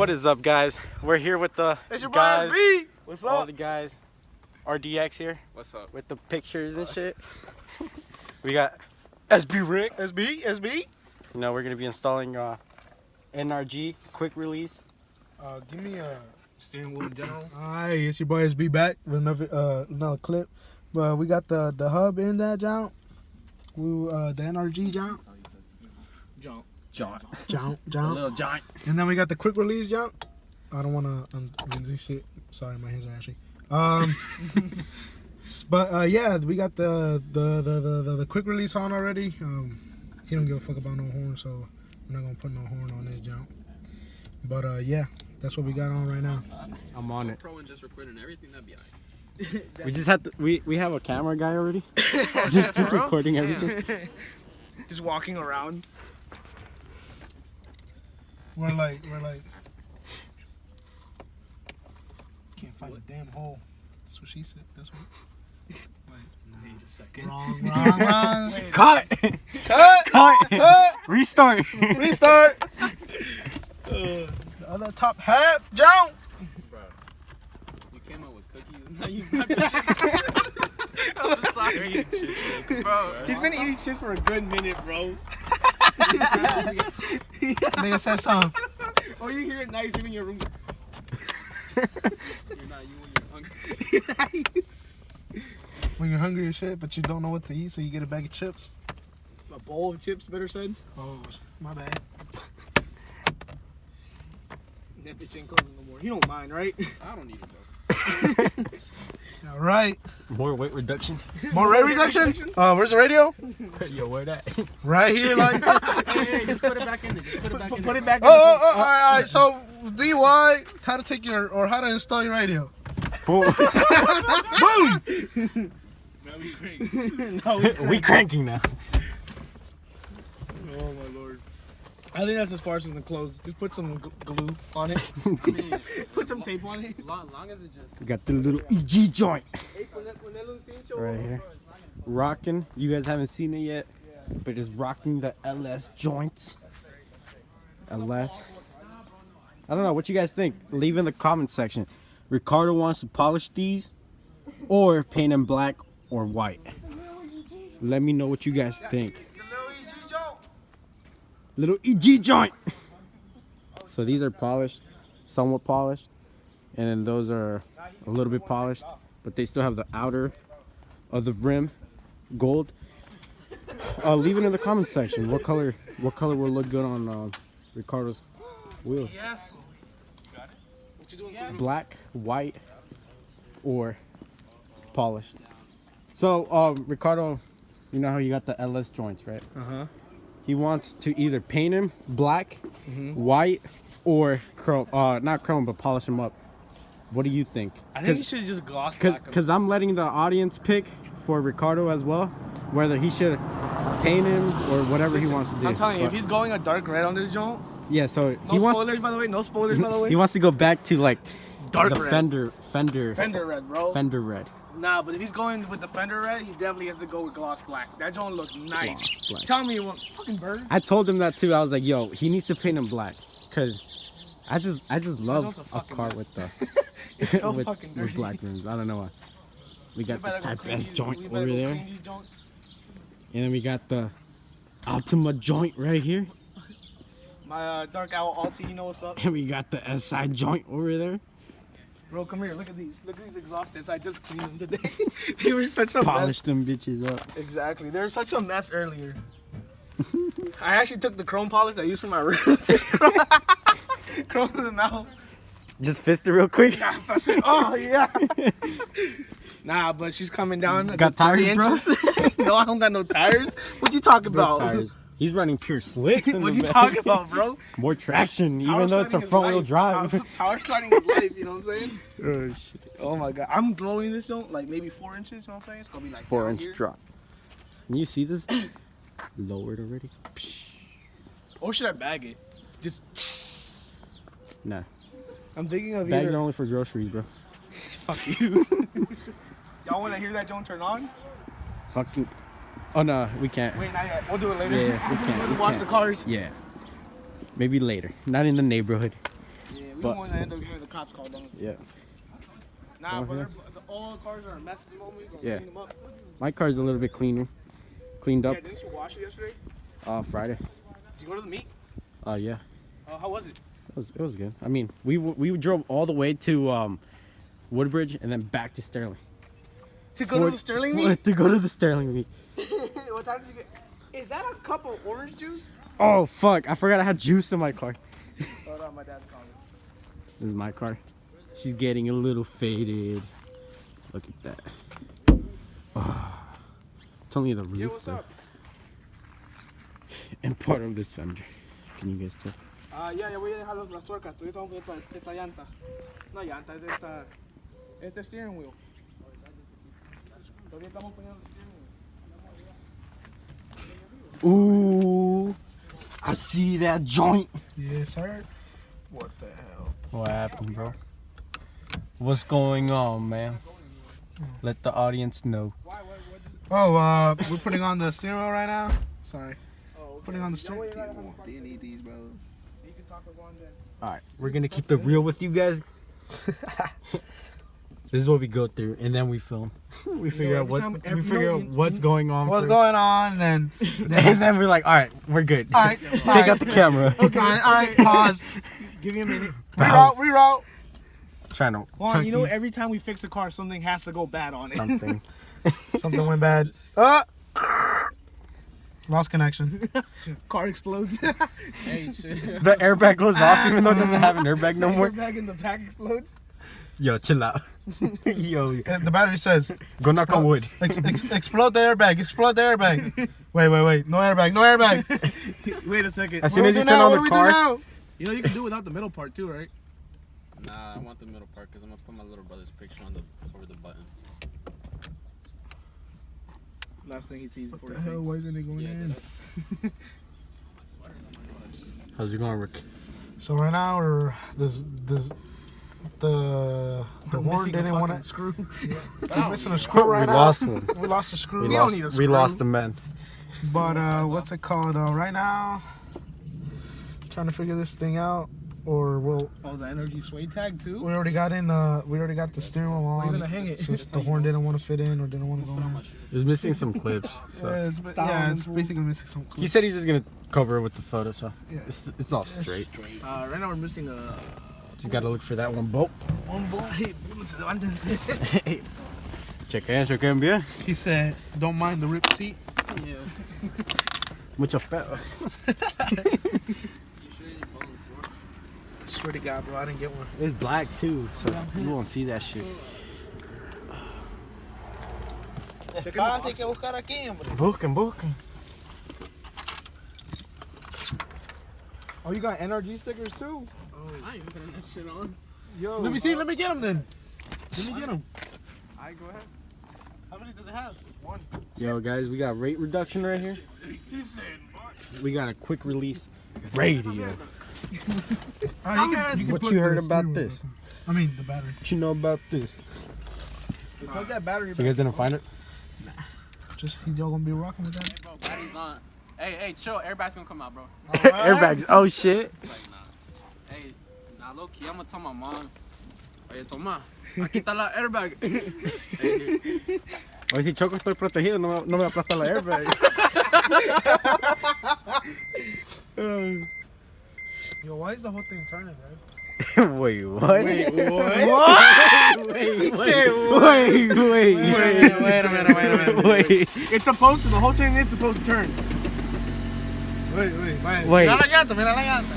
What is up, guys? We're here with the It's your guys. boy SB. What's up? All the guys. RDX here. What's up? With the pictures and shit. We got SB Rick. SB. You know, we're gonna be installing NRG quick release. Give me a Steering wheel in general. Hi, it's your boy SB back with another clip. But we got the hub in that jump. The NRG jump. Jaunt. Jump. giant. And then we got the quick release jump. I don't want to release it. Sorry, my hands are ashy. But yeah, we got the quick release on already. He don't give a fuck about no horn, so I'm not gonna put no horn on this jump. But yeah, that's what we got on right now. I'm on it. Pro and just recording everything, that'd be alright. We just had to, we have a camera guy already. just recording everything. Just walking around. We're like can't find a damn hole. That's what she said. That's what. Wait a second. Wrong. Cut! Restart! Restart. The other top half jump. Bro, you came up with cookies and now you got the chips. I'm sorry. Bro, He's been eating chips for a good minute, bro. Nigga said something. Oh, you hear it nice in your room. you're not you when you're hungry. When you're hungry as shit, but you don't know what to eat, so you get a bag of chips. A bowl of chips, better said. Oh, my bad. That bitch ain't closing no more. You don't mind, right? I don't need it, bro. All right. More weight reduction. More rate reduction. Where's the radio? Yo, where that? Right here, like. Hey, just put it back in there. Just put it back in there. Put it back. All right. So, DY, how to install your radio? Boom. Boom. Now we crank. We cranking now. Oh my lord. I think that's as far as it can close. Just put some glue on it. Put some tape on it. Long as it just. We got the little EG joint right here. Rocking. You guys haven't seen it yet, but it's rocking the LS joints. LS. I don't know. What you guys think? Leave in the comment section. Ricardo wants to polish these or paint them black or white. Let me know what you guys think. Little EG joint. So these are polished, somewhat polished, and then those are a little bit polished, but they still have the outer of the rim gold. Leave it in the comment section. What color will look good on Ricardo's wheel? Yes. What you doing? Black, white, or polished. So Ricardo, you know how you got the LS joints, right? Uh-huh. He wants to either paint him black, white, or chrome. Not chrome, but polish him up. What do you think? I think you should just gloss black 'em. Because I'm letting the audience pick for Ricardo as well, whether he should paint him or whatever he wants to do. I'm telling you, if But- he's going a dark red on this joint, yeah, so no he wants. spoilers by the way, no spoilers by the way. He wants to go back to like Dark the red. Fender Fender red, bro. red. Nah, but if he's going with the Fender red, he definitely has to go with gloss black. That joint look nice. Gloss black. Tell me what fucking bird. I told him that too. I was like, yo, he needs to paint him black, cause I just love joint's a a fucking car mess. with the It's so with fucking dirty. black rims. I don't know why. We got the Type S joint we over better go there, clean these joints. and then we got the Altima joint right here, My Dark Owl Alti, you know what's up? and we got the SI joint over there. Bro, come here. Look at these. Look at these exhausts. I just cleaned them today. They were such a Polish them bitches up. mess. Exactly. They were such a mess earlier. I actually took the chrome polish I used for my roof. Chrome them out. Just fist it real quick. Oh, yeah. Nah, but she's coming down. Got tires, 3 bro? inches. No, I don't got no tires. What you talking about? Tires. He's running pure slicks. In What the you back. talking about, bro? More traction, Power even though it's a sliding is front wheel life. drive. Power sliding is life, you know what I'm saying? Oh shit. Oh my god. I'm blowing this joint like maybe 4 inches, you know what I'm saying? It's gonna be like 4 down inch here. drop. Can you see this? Lowered already. Or should I bag it? Just Nah. I'm thinking of Bags either. are only for groceries, bro. Fuck you. Y'all wanna hear that joint turn on? Fucking. Oh no, we can't. Wait, not yet. We'll do it later. Yeah, we can't, We'll we watch can't. the cars. Yeah. Maybe later. Not in the neighborhood. Yeah, we But- don't want to end up getting the cops called on us. Yeah. Nah, Over but here. all the cars are a mess at the moment. We're Yeah. gonna clean them up. My car's a little bit cleaned up. Yeah, didn't you wash it yesterday? Friday. Did you go to the meet? Yeah. How was it? It was good. I mean, we drove all the way to Woodbridge and then back to Sterling. To go to the Sterling meet? To go to the Sterling meet. What time did you get? Is that a cup of orange juice? Oh fuck! I forgot I had juice in my car. Hold on, my dad's calling. This is my car. She's getting a little faded. Look at that. Oh, it's only the roof. Yeah, what's though. up? And part of this fender. Can you guys tell? Ya voy a dejar las tuercas. Estoy tomando esta llanta. No llanta, es de este steering wheel. Todavía estamos poniendo el steering wheel. Ooh, I see that joint. Yes, sir. What the hell? What happened, bro? What's going on, man? Let the audience know. Oh, we're putting on the steering wheel right now. Sorry. Oh, Putting on the steering wheel. Do You need these, bro. You can talk about one then. All right, we're gonna keep it real with you guys. This is what we go through, and then we film. We figure out what's going on. What's first. going on? And And then we're like, all right, we're good. all right, Take out the camera. Okay, all right, pause. Give me a minute. Reroute. Trying to Well, tuck you know, these every time we fix a car, something has to go bad on it. something. Something went bad. Lost connection. Car explodes. Hey, shit. The airbag goes off, even though it doesn't have an airbag no more. Airbag in the back explodes. Yo, chill out. Yo, The battery says, go knock on wood. explode the airbag. Explode the airbag. Wait. No airbag. No airbag. Wait a second. As soon as you turn on the car, You know, you can do without the middle part too, right? Nah, I want the middle part because I'm gonna put my little brother's picture on over the button. Last thing he sees before What he the hell? thinks. Why isn't it going Yeah, in? how's it going, Rick? So right now we're the horn didn't want to screw. We're missing a screw right We now. lost one. We lost a screw. don't need a We lost the man. But what's it called? Right now, trying to figure this thing out, or we'll. Oh, the energy sway tag too. We already got in. We already got the steering wheel on. We're gonna hang it. Since the horn didn't want to fit in or didn't want to go in. It's missing some clips. So. It's basically missing some clips. He said he's just gonna cover it with the photo, so Yeah. it's all straight. Right now we're missing a Just gotta look for that one bolt. one bolt. Hey, Chequen bien. He said, "Don't mind the ripped seat." Yeah. Mucho pedo. I swear to God, bro, I didn't get one. It's black too, so you won't see that shit. Busquen. Oh, you got NRG stickers too? I ain't even putting that shit on. Yo. Let me see. Let me get them then. Let me get them. Alright, go ahead. How many does it have? One. Yo, guys, we got rate reduction right here. He said, We got a quick release radio. What put you heard the about steering wheel this? back on. I mean, the battery. What you know about this? plug that battery So you guys didn't find it? Just y'all gonna be rocking with that? Hey, bro, battery's on. Hey, chill. Airbag's gonna come out, bro. Airbags. Oh shit. It's like, nah. Hey, nah, low key, I'm gonna tell my mom. Oye, toma. Aquí está la airbag. Oye, si choco estoy protegido, no me aplasta la airbag. Yo, why is the whole thing turning, man? Wait, what? Wait, what? Wait, Wait a minute. Wait. It's supposed to, the whole thing is supposed to turn. Wait. Wait. Mira la llanta.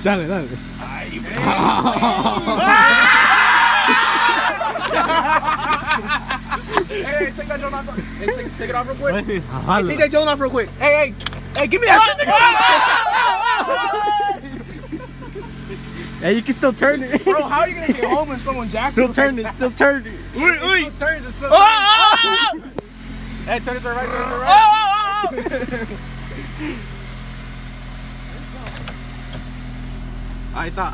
Dale. Hey, take that joint off. Hey, take it off real quick. Hey, Jala. take that joint off real quick. Hey, give me that shit. Hey, you can still turn it. Bro, how are you gonna get home when someone jacks Still you? turn it. It still turns. It's still Hey, turn it to the right, turn it to the right. Ahí está.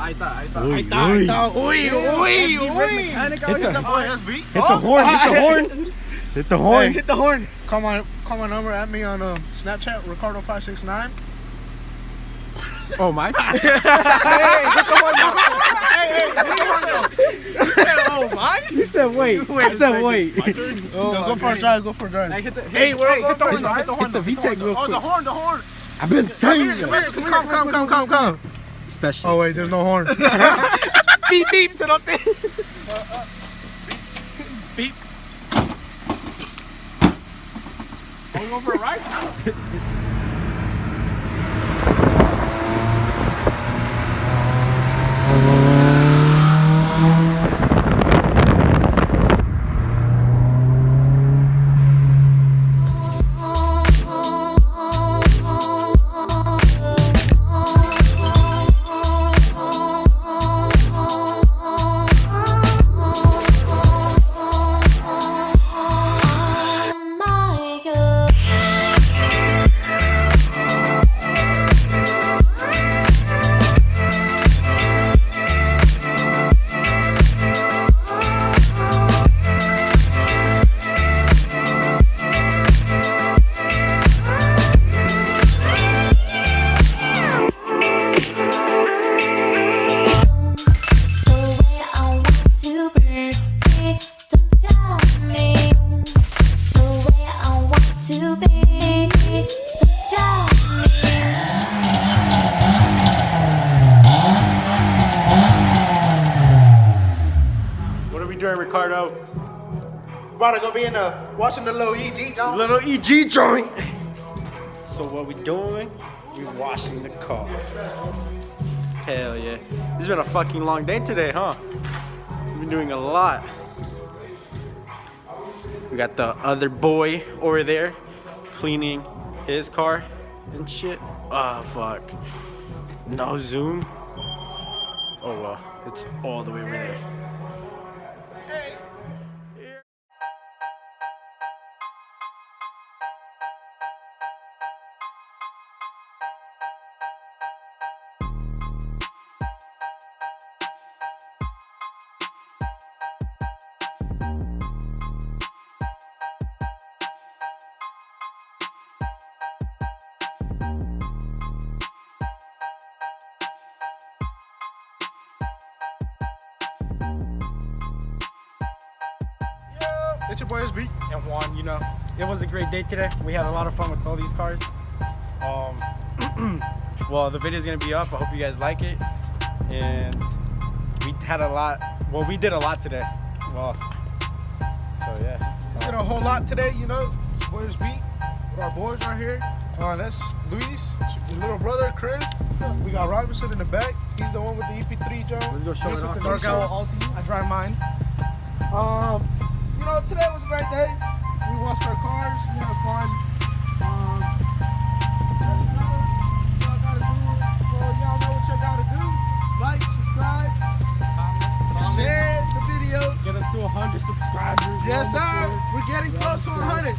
Uy. Hit the horn. Hit the horn. Call my number at me on Snapchat, Ricardo569. Oh my. Hey, hit the horn now. Hey, said wait. I said wait. My turn. Go for a drive. Go for a drive. Hey, hit the Hey, we're hit the horn. right? Hit the horn. Hit the VTEC real Oh, quick. the horn. I've been telling you. Come. Special. Oh wait, there's no horn. Beep beep. Sit up there. Beep. Are we going for a ride? Doing Ricardo, About to go be in watching the little EG, John. little EG joint. So what we doing? We washing the car. Hell yeah! It's been a fucking long day today, huh? We've been doing a lot. We got the other boy over there cleaning his car and shit. Ah, fuck. No zoom. Oh well, it's all the way over there. It's your boy SB. And Juan, you know, it was a great day today. We had a lot of fun with all these cars. Well, the video's gonna be up. I hope you guys like it. And we had a lot. Well, we did a lot today. Well, so yeah. We did a whole lot today, you know. It's your boy SB. With our boys right here. That's Luis, your little brother Chris. We got Robinson in the back. He's the one with the EP3, John. Let's go show Chris it with off. the Dark Nissan. Owl Alti. I drive mine. You know, today was a great day. We washed our cars. We had fun. Y'all know what you gotta do. Like, subscribe, share the video. Get up to 100 subscribers. Yes, sir. We're getting close to 100.